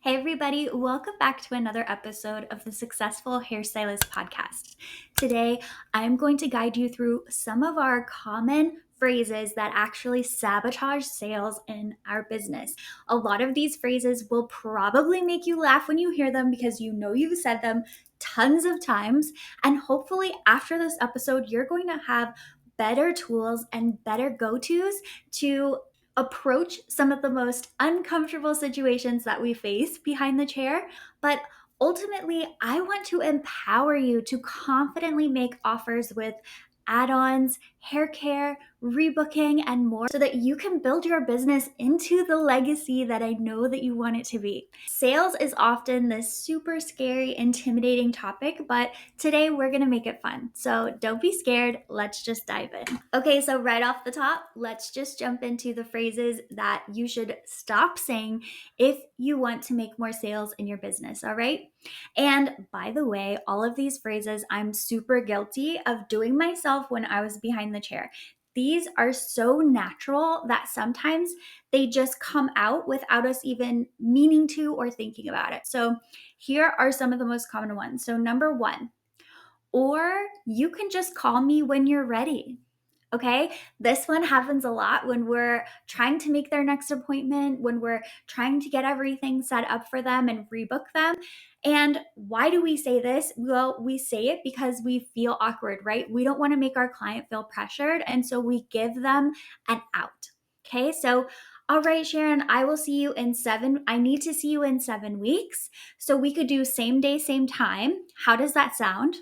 Hey, everybody, welcome back to another episode of the Successful Hairstylist podcast. Today, I'm going to guide you through some of our common phrases that actually sabotage sales in our business. A lot of these phrases will probably make you laugh when you hear them because you know you've said them tons of times. And hopefully, after this episode, you're going to have better tools and better go tos to approach some of the most uncomfortable situations that we face behind the chair. But ultimately, I want to empower you to confidently make offers with add-ons, hair care, rebooking, and more so that you can build your business into the legacy that I know that you want it to be. Sales is often this super scary, intimidating topic, but today we're going to make it fun. So don't be scared. Let's just dive in. Okay, so right off the top, let's just jump into the phrases that you should stop saying if you want to make more sales in your business, all right? And by the way, all of these phrases I'm super guilty of doing myself when I was behind the chair. These are so natural that sometimes they just come out without us even meaning to or thinking about it. So here are some of the most common ones. So number one, or you can just call me when you're ready. Okay, this one happens a lot when we're trying to make their next appointment, when we're trying to get everything set up for them and rebook them. And why do we say this? Well, we say it because we feel awkward, right? We don't want to make our client feel pressured. And so we give them an out. Okay, so all right, Sharon, I will see you in I need to see you in 7 weeks. So we could do same day, same time. How does that sound?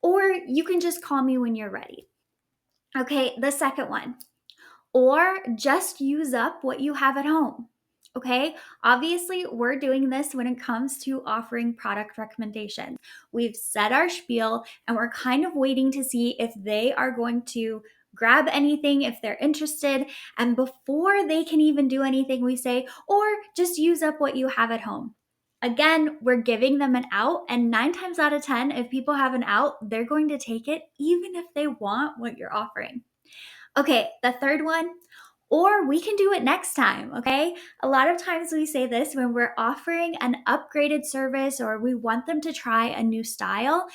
Or you can just call me when you're ready. Okay, the second one, or just use up what you have at home. Okay, obviously, we're doing this when it comes to offering product recommendations. We've set our spiel and we're kind of waiting to see if they are going to grab anything, if they're interested. And before they can even do anything, we say, or just use up what you have at home. Again, we're giving them an out, and 9 times out of 10, if people have an out, they're going to take it even if they want what you're offering. Okay, the third one, or we can do it next time, okay? A lot of times we say this when we're offering an upgraded service or we want them to try a new style.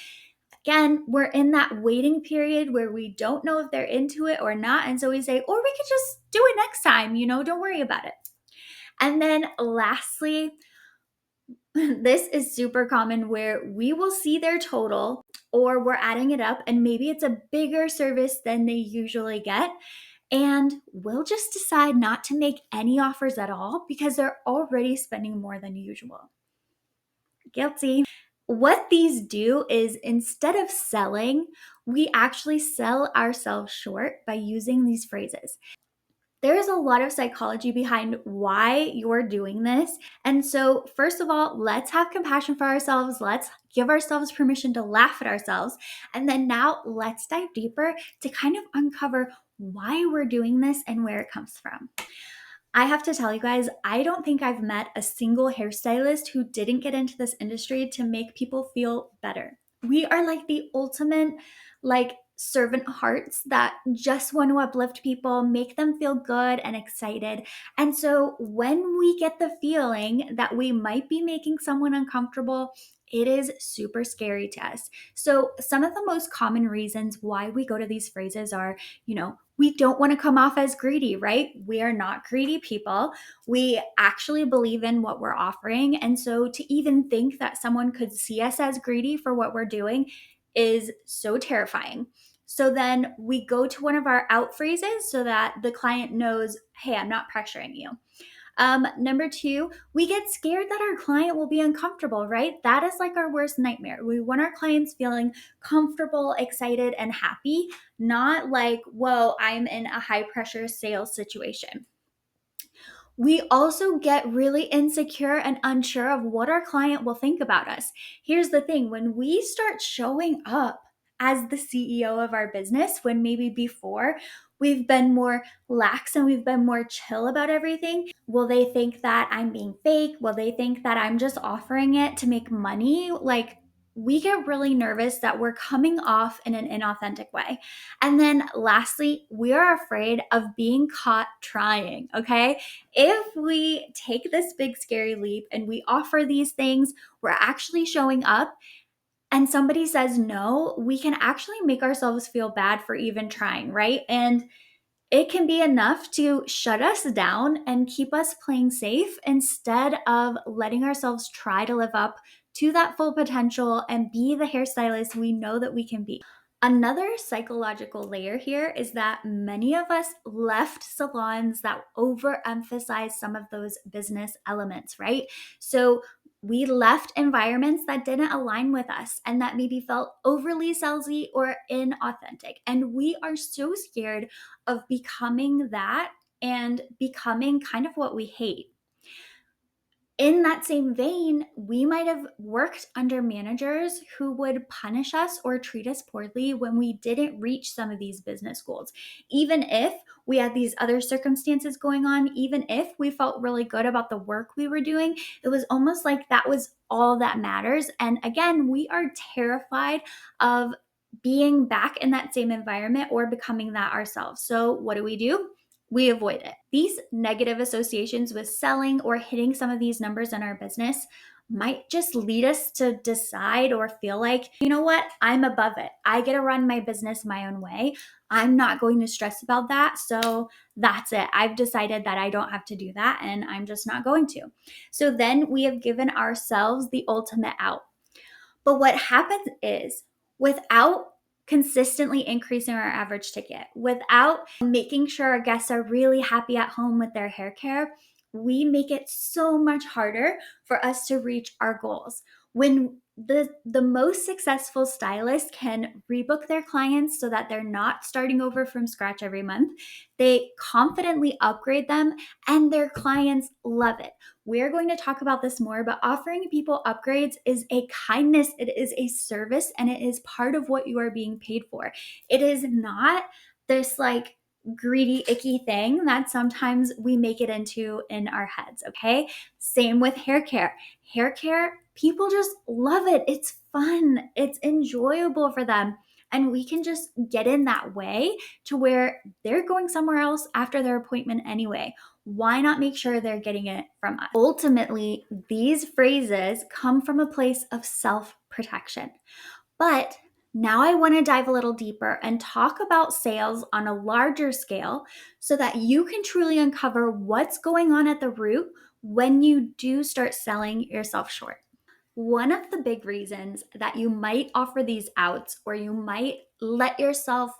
Again, we're in that waiting period where we don't know if they're into it or not. And so we say, or we could just do it next time, don't worry about it. And then lastly, this is super common where we will see their total or we're adding it up and maybe it's a bigger service than they usually get. And we'll just decide not to make any offers at all because they're already spending more than usual. Guilty. What these do is instead of selling, we actually sell ourselves short by using these phrases. There is a lot of psychology behind why you're doing this. And so, first of all, let's have compassion for ourselves. Let's give ourselves permission to laugh at ourselves. And then now let's dive deeper to kind of uncover why we're doing this and where it comes from. I have to tell you guys, I don't think I've met a single hairstylist who didn't get into this industry to make people feel better. We are like the ultimate, servant hearts that just want to uplift people, make them feel good and excited. And so when we get the feeling that we might be making someone uncomfortable, it is super scary to us. So some of the most common reasons why we go to these phrases are, we don't want to come off as greedy, right? We are not greedy people. We actually believe in what we're offering. And so to even think that someone could see us as greedy for what we're doing is so terrifying. So then we go to one of our out phrases so that the client knows, hey, I'm not pressuring you. Number two, we get scared that our client will be uncomfortable, right? That is like our worst nightmare. We want our clients feeling comfortable, excited, and happy, not like, whoa, I'm in a high pressure sales situation. We also get really insecure and unsure of what our client will think about us. Here's the thing, when we start showing up as the CEO of our business, when maybe before we've been more lax and we've been more chill about everything, will they think that I'm being fake? Will they think that I'm just offering it to make money? we get really nervous that we're coming off in an inauthentic way. And then lastly, we are afraid of being caught trying, okay? If we take this big scary leap and we offer these things, we're actually showing up and somebody says no, we can actually make ourselves feel bad for even trying, right? And it can be enough to shut us down and keep us playing safe instead of letting ourselves try to live up to that full potential and be the hairstylist we know that we can be. Another psychological layer here is that many of us left salons that overemphasize some of those business elements, right? So we left environments that didn't align with us and that maybe felt overly salesy or inauthentic. And we are so scared of becoming that and becoming kind of what we hate. In that same vein, we might have worked under managers who would punish us or treat us poorly when we didn't reach some of these business goals. Even if we had these other circumstances going on, even if we felt really good about the work we were doing, it was almost like that was all that matters. And again, we are terrified of being back in that same environment or becoming that ourselves. So, what do? We avoid it. These negative associations with selling or hitting some of these numbers in our business might just lead us to decide or feel like, you know what, I'm above it. I get to run my business my own way. I'm not going to stress about that. So that's it. I've decided that I don't have to do that and I'm just not going to. So then we have given ourselves the ultimate out. But what happens is, without consistently increasing our average ticket, without making sure our guests are really happy at home with their hair care, we make it so much harder for us to reach our goals. When the most successful stylists can rebook their clients so that they're not starting over from scratch every month, they confidently upgrade them and their clients love it. We're going to talk about this more, but offering people upgrades is a kindness, it is a service, and it is part of what you are being paid for. It is not this like greedy, icky thing that sometimes we make it into in our heads, okay? Same with hair care. Hair care, people just love it. It's fun, it's enjoyable for them. And we can just get in that way to where they're going somewhere else after their appointment anyway. Why not make sure they're getting it from us? Ultimately, these phrases come from a place of self-protection. But now I want to dive a little deeper and talk about sales on a larger scale so that you can truly uncover what's going on at the root when you do start selling yourself short. One of the big reasons that you might offer these outs or you might let yourself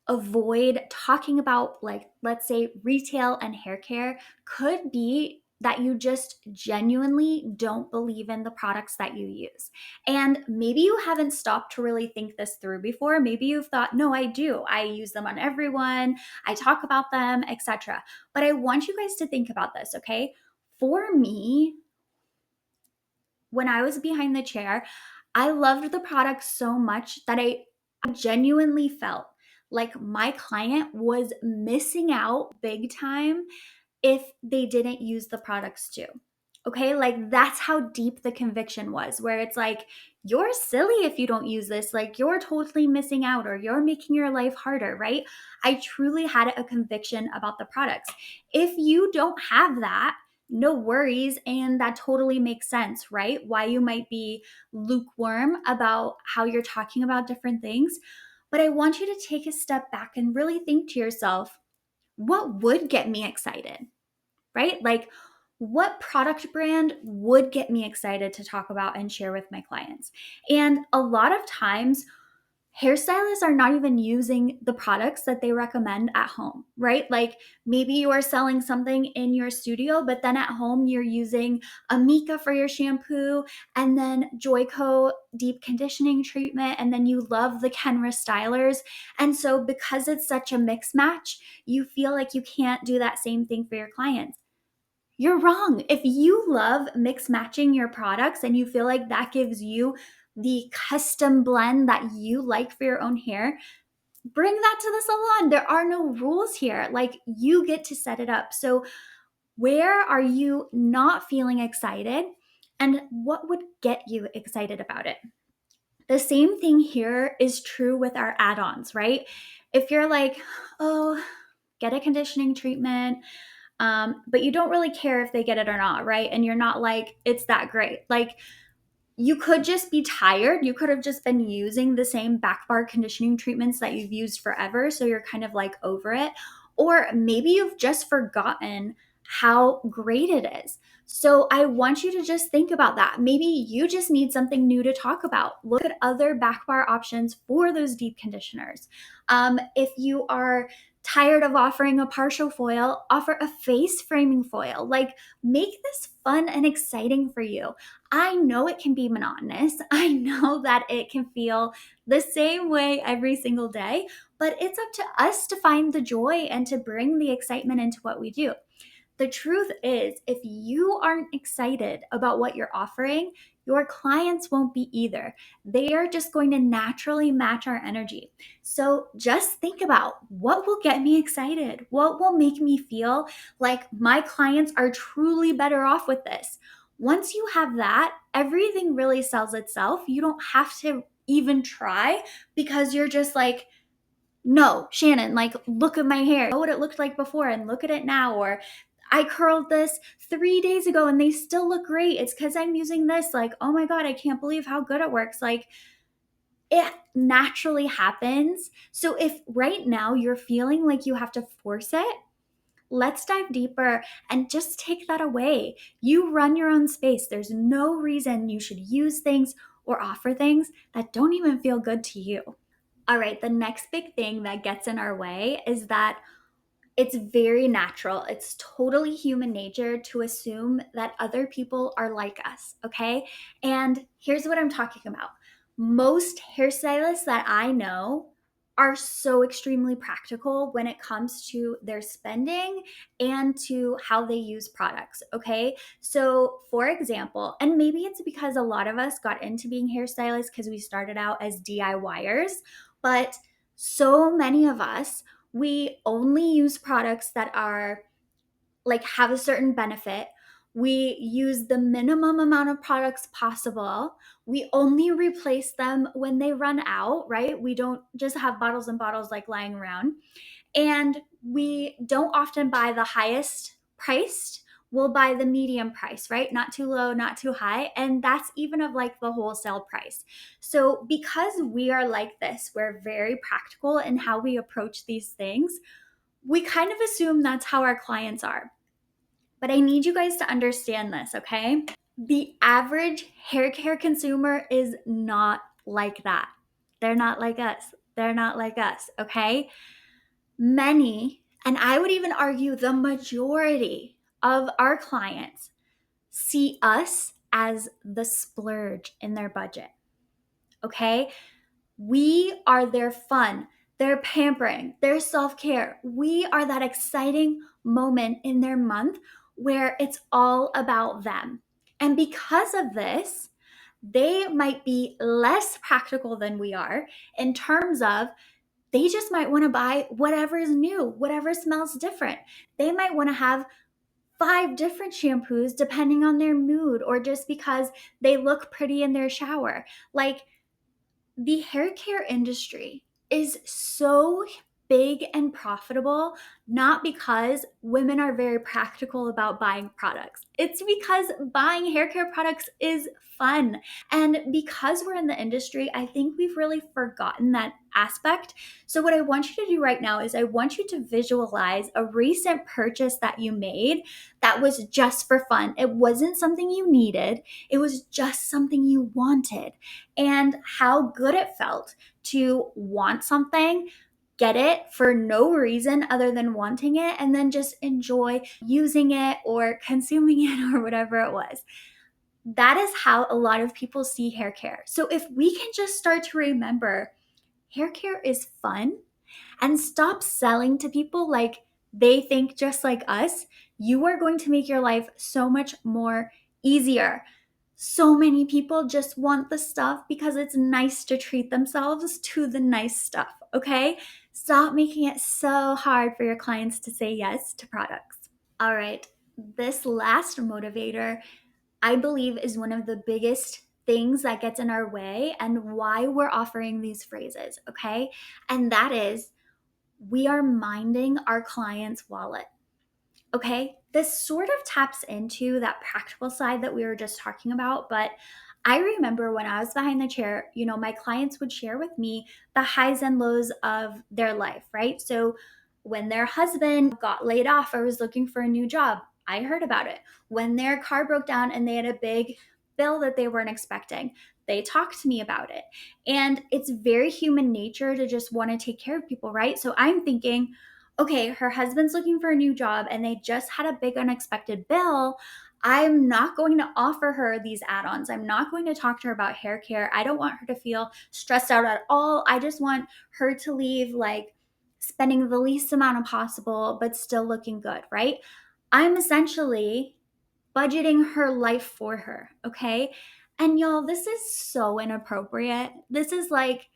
avoid talking about, like, let's say retail and hair care could be that you just genuinely don't believe in the products that you use. And maybe you haven't stopped to really think this through before. Maybe you've thought, no, I do. I use them on everyone. I talk about them, etc. But I want you guys to think about this, okay? For me, when I was behind the chair, I loved the product so much that I genuinely felt like my client was missing out big time if they didn't use the products too. Okay, like that's how deep the conviction was, where it's like, you're silly if you don't use this, like you're totally missing out or you're making your life harder, right? I truly had a conviction about the products. If you don't have that, no worries. And that totally makes sense, right? Why you might be lukewarm about how you're talking about different things. But I want you to take a step back and really think to yourself, what would get me excited, right? Like, what product brand would get me excited to talk about and share with my clients? And a lot of times, hairstylists are not even using the products that they recommend at home, right? Like maybe you are selling something in your studio, but then at home you're using Amika for your shampoo and then Joico deep conditioning treatment, and then you love the Kenra stylers. And so because it's such a mix match, you feel like you can't do that same thing for your clients. You're wrong. If you love mix matching your products and you feel like that gives you the custom blend that you like for your own hair, bring that to the salon. There are no rules here. Like you get to set it up. So, where are you not feeling excited? And what would get you excited about it? The same thing here is true with our add-ons, right? If you're like, oh, get a conditioning treatment, but you don't really care if they get it or not, right? And you're not like, it's that great. Like, you could just be tired. You could have just been using the same back bar conditioning treatments that you've used forever. So you're kind of like over it. Or maybe you've just forgotten how great it is. So I want you to just think about that. Maybe you just need something new to talk about. Look at other back bar options for those deep conditioners. If you are tired of offering a partial foil, offer a face framing foil. Like, make this fun and exciting for you. I know it can be monotonous. I know that it can feel the same way every single day, but it's up to us to find the joy and to bring the excitement into what we do. The truth is, if you aren't excited about what you're offering, your clients won't be either. They are just going to naturally match our energy. So just think about what will get me excited? What will make me feel like my clients are truly better off with this? Once you have that, everything really sells itself. You don't have to even try because you're just like, no, Shannon, like, look at my hair. Know what it looked like before and look at it now. Or I curled this 3 days ago and they still look great. It's because I'm using this. Like, oh my God, I can't believe how good it works. Like, it naturally happens. So if right now you're feeling like you have to force it, let's dive deeper and just take that away. You run your own space. There's no reason you should use things or offer things that don't even feel good to you. All right, the next big thing that gets in our way is that it's very natural. It's totally human nature to assume that other people are like us, okay? And here's what I'm talking about. Most hairstylists that I know are so extremely practical when it comes to their spending and to how they use products, okay? So, for example, and maybe it's because a lot of us got into being hairstylists because we started out as DIYers, but so many of us, we only use products that are like have a certain benefit. We use the minimum amount of products possible. We only replace them when they run out, right? We don't just have bottles and bottles like lying around. And we don't often buy the highest priced. We'll buy the medium price, right? Not too low, not too high. And that's even of like the wholesale price. So because we are like this, we're very practical in how we approach these things. We kind of assume that's how our clients are. But I need you guys to understand this, okay? The average hair care consumer is not like that. They're not like us. They're not like us, okay? Many, and I would even argue the majority of our clients see us as the splurge in their budget, okay? We are their fun, their pampering, their self care. We are that exciting moment in their month where it's all about them. And because of this, they might be less practical than we are in terms of they just might want to buy whatever is new, whatever smells different. They might want to have 5 different shampoos depending on their mood or just because they look pretty in their shower. Like, the hair care industry is so big and profitable, not because women are very practical about buying products. It's because buying hair care products is fun. And because we're in the industry, I think we've really forgotten that aspect. So, what I want you to do right now is I want you to visualize a recent purchase that you made that was just for fun. It wasn't something you needed, it was just something you wanted, and how good it felt to want something, get it for no reason other than wanting it, and then just enjoy using it or consuming it or whatever it was. That is how a lot of people see hair care. So if we can just start to remember hair care is fun and stop selling to people like they think just like us, you are going to make your life so much more easier. So many people just want the stuff because it's nice to treat themselves to the nice stuff, okay? Stop making it so hard for your clients to say yes to products. All right, this last motivator I believe is one of the biggest things that gets in our way and why we're offering these phrases, okay? And that is we are minding our client's wallet. Okay, this sort of taps into that practical side that we were just talking about. But I remember when I was behind the chair, my clients would share with me the highs and lows of their life, right? So when their husband got laid off or was looking for a new job, I heard about it. When their car broke down and they had a big bill that they weren't expecting, they talked to me about it. And it's very human nature to just want to take care of people, right? So I'm thinking, okay, her husband's looking for a new job and they just had a big unexpected bill. I'm not going to offer her these add ons. I'm not going to talk to her about hair care. I don't want her to feel stressed out at all. I just want her to leave like spending the least amount of possible, but still looking good, right? I'm essentially budgeting her life for her, okay? And y'all, this is so inappropriate. This is like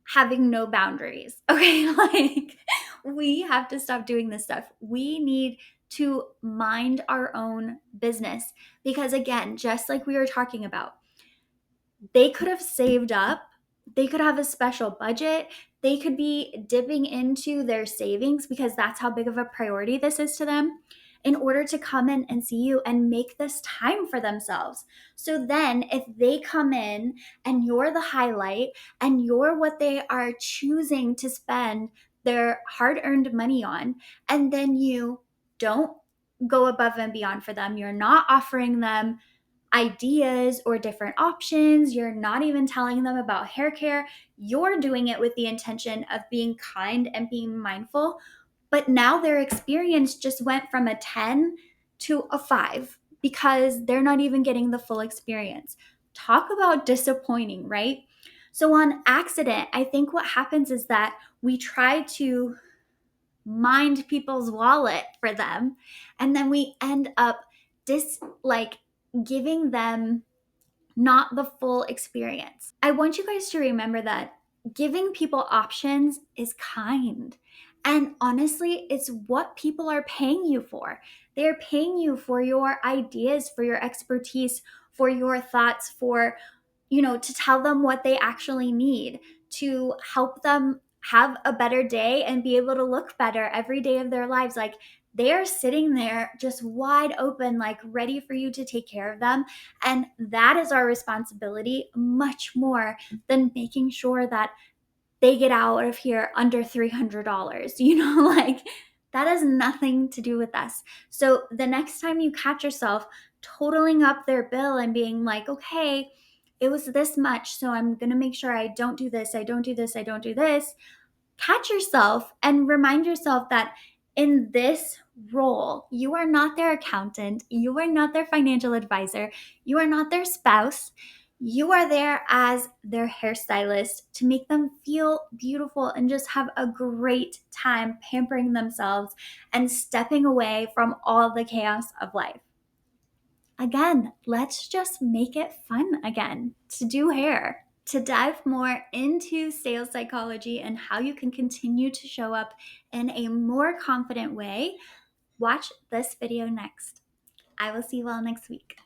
having no boundaries. Okay, like we have to stop doing this stuff. We need to mind our own business because, again, just like we were talking about, they could have saved up, they could have a special budget, they could be dipping into their savings because that's how big of a priority this is to them in order to come in and see you and make this time for themselves. So then, if they come in and you're the highlight and you're what they are choosing to spend their hard earned money on, and then you don't go above and beyond for them, you're not offering them ideas or different options. You're not even telling them about hair care. You're doing it with the intention of being kind and being mindful. But now their experience just went from a 10 to a 5 because they're not even getting the full experience. Talk about disappointing, right? So, on accident, I think what happens is that we try to mind people's wallet for them and then we end up like giving them not the full experience. I want you guys to remember that giving people options is kind. And honestly, it's what people are paying you for. They're paying you for your ideas, for your expertise, for your thoughts, for to tell them what they actually need, to help them have a better day and be able to look better every day of their lives. Like they are sitting there just wide open, like ready for you to take care of them. And that is our responsibility much more than making sure that they get out of here under $300, like that has nothing to do with us. So the next time you catch yourself totaling up their bill and being like, okay, it was this much, so I'm going to make sure I don't do this, I don't do this, I don't do this. Catch yourself and remind yourself that in this role, you are not their accountant, you are not their financial advisor, you are not their spouse. You are there as their hairstylist to make them feel beautiful and just have a great time pampering themselves and stepping away from all the chaos of life. Again, let's just make it fun again to do hair. To dive more into sales psychology and how you can continue to show up in a more confident way, watch this video next. I will see you all next week.